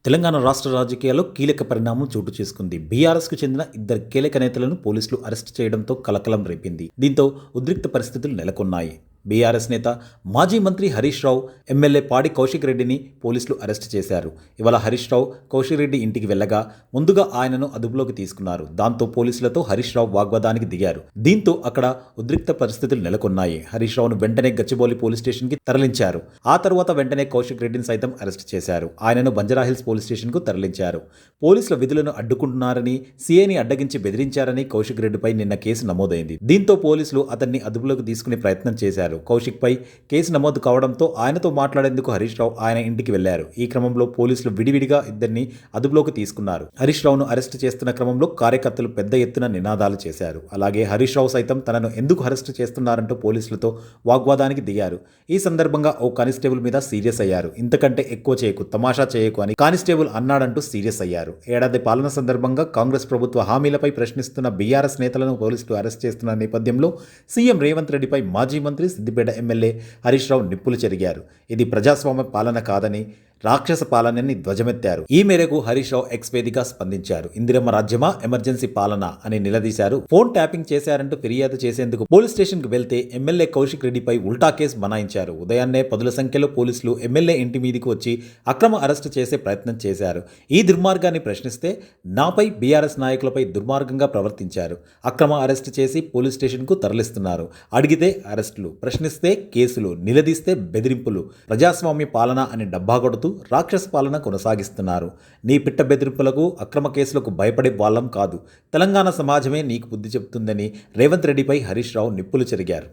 తెలంగాణ రాష్ట్ర రాజకీయాల్లో కీలక పరిణామం చోటు చేసుకుంది. బీఆర్ఎస్కు చెందిన ఇద్దరు కీలక నేతలను పోలీసులు అరెస్టు చేయడంతో కలకలం రేపింది. దీంతో ఉద్రిక్త పరిస్థితులు నెలకొన్నాయి. బీఆర్ఎస్ నేత మాజీ మంత్రి హరీష్ రావు, ఎమ్మెల్యే పాడి కౌశిక్ రెడ్డిని పోలీసులు అరెస్టు చేశారు. ఇవాళ హరీష్ రావు కౌశిక్ రెడ్డి ఇంటికి వెళ్లగా ముందుగా ఆయనను అదుపులోకి తీసుకున్నారు. దాంతో పోలీసులతో హరీష్ రావు వాగ్వాదానికి దిగారు. దీంతో అక్కడ ఉద్రిక్త పరిస్థితులు నెలకొన్నాయి. హరీష్ రావును వెంటనే గచ్చిబౌలి పోలీస్ స్టేషన్ కి తరలించారు. ఆ తర్వాత వెంటనే కౌశిక్ రెడ్డిని సైతం అరెస్టు చేశారు. ఆయనను బంజారాహిల్స్ పోలీస్ స్టేషన్ కు తరలించారు. పోలీసుల విధులను అడ్డుకుంటున్నారని, సీఐని అడ్డగించి బెదిరించారని కౌశిక్ రెడ్డిపై నిన్న కేసు నమోదైంది. దీంతో పోలీసులు అతన్ని అదుపులోకి తీసుకునే ప్రయత్నం చేశారు. కౌశిక్ పై కేసు నమోదు కావడంతో ఆయనతో మాట్లాడేందుకు హరీష్ రావు ఆయన ఇంటికి వెళ్లారు. ఈ క్రమంలో పోలీసులు విడివిడిగా ఇద్దరిని అదుపులోకి తీసుకున్నారు. హరీష్ రావును అరెస్టు చేస్తున్న క్రమంలో కార్యకర్తలు పెద్ద ఎత్తున నినాదాలు చేశారు. అలాగే హరీష్ రావు సైతం తనను ఎందుకు అరెస్టు చేస్తున్నారంటూ పోలీసులతో వాగ్వాదానికి దిగారు. ఈ సందర్భంగా ఓ కానిస్టేబుల్ మీద సీరియస్ అయ్యారు. ఇంతకంటే ఎక్కువ చేయకు, తమాషా చేయకు అని కానిస్టేబుల్ అన్నాడంటూ సీరియస్ అయ్యారు. ఏడాది పాలన సందర్భంగా కాంగ్రెస్ ప్రభుత్వ హామీలపై ప్రశ్నిస్తున్న బీఆర్ఎస్ నేతలను పోలీసులు అరెస్ట్ చేస్తున్న నేపథ్యంలో సీఎం రేవంత్ రెడ్డిపై మాజీ మంత్రి సిద్దిపేట ఎమ్మెల్యే హరీష్ రావు నిప్పులు చెరిగారు. ఇది ప్రజాస్వామ్య పాలన కాదని, రాక్షస పాలనని ధ్వజమెత్తారు. ఈ మేరకు హరీష్ రావు ఎక్స్ వేదికగా స్పందించారు. ఇందిరమ్మ రాజ్యమా, ఎమర్జెన్సీ పాలన అని నిలదీశారు. ఫోన్ ట్యాపింగ్ చేశారంటూ ఫిర్యాదు చేసేందుకు పోలీస్ స్టేషన్ కు వెళ్తే ఎమ్మెల్యే కౌశిక్ రెడ్డిపై ఉల్టా కేసు బనాయించారు. ఉదయాన్నే పదుల సంఖ్యలో పోలీసులు ఎమ్మెల్యే ఇంటి మీదికి వచ్చి అక్రమ అరెస్టు చేసే ప్రయత్నం చేశారు. ఈ దుర్మార్గాన్ని ప్రశ్నిస్తే నాపై, బీఆర్ఎస్ నాయకులపై దుర్మార్గంగా ప్రవర్తించారు. అక్రమ అరెస్టు చేసి పోలీస్ స్టేషన్ కు తరలిస్తున్నారు. అడిగితే అరెస్టులు, ప్రశ్నిస్తే కేసులు, నిలదీస్తే బెదిరింపులు, ప్రజాస్వామ్య పాలన అని డబ్బా కొడుతూ రాక్షస పాలన కొనసాగిస్తున్నారు. నీ పిట్ట బెదిరింపులకు, అక్రమ కేసులకు భయపడే వాళ్ళం కాదు. తెలంగాణ సమాజమే నీకు బుద్ధి చెబుతుందని రేవంత్ రెడ్డిపై హరీష్ రావు నిప్పులు చెరిగారు.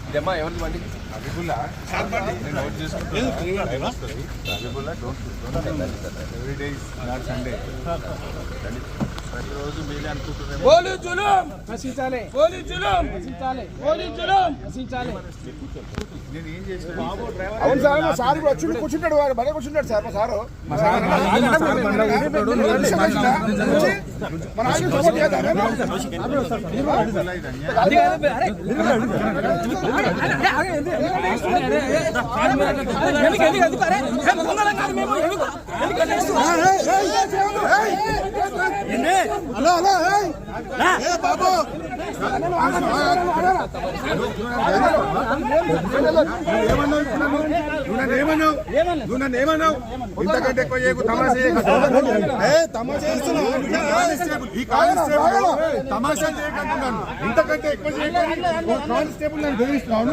ఇదమ్మా ఎవరిది బండి? ప్రతిరోజు మీరే అనుకుంటున్నారు. నేను ఏం చేసిన అవును సార్, మా సార్ వచ్చి కూర్చుంటాడు, వాడు బయట కూర్చుంటాడు సార్. మా సారు హలో బాబు ఏమన్నావు? ఇంతకంటే ఎక్కువ చేయకు, తమాషా చేయకుంటున్నాను. ఇంతకంటే ఎక్కువ కానిస్టేబుల్ నన్ను బెదిరిస్తున్నాను.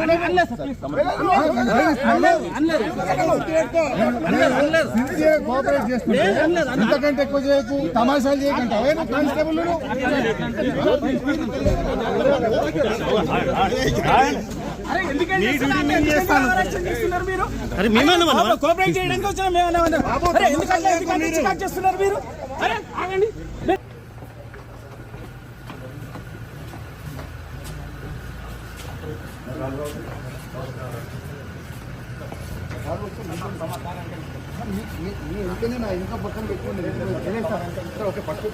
కోఆపరేట్ చేస్తున్నాను. ఇంతకంటే ఎక్కువ చేయకు, తమాషాలు చేయకంటే కానిస్టేబుల్ కోఆపరేట్ చేయడానికి వచ్చిన ఎందుకంటే చేస్తున్నారు మీరు? అరే ఆగండి. నా ఇంకా పక్కన పెట్టుకోండి. ఓకే పట్టు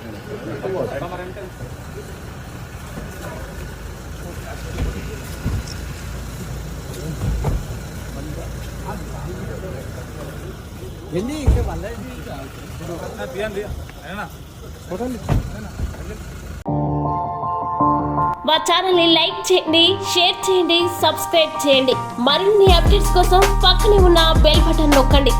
మా ఛానల్ని లైక్ చేయండి, షేర్ చేయండి, సబ్స్క్రైబ్ చేయండి. మరిన్ని అప్డేట్స్ కోసం పక్కనే ఉన్న బెల్ బటన్ నొక్కండి.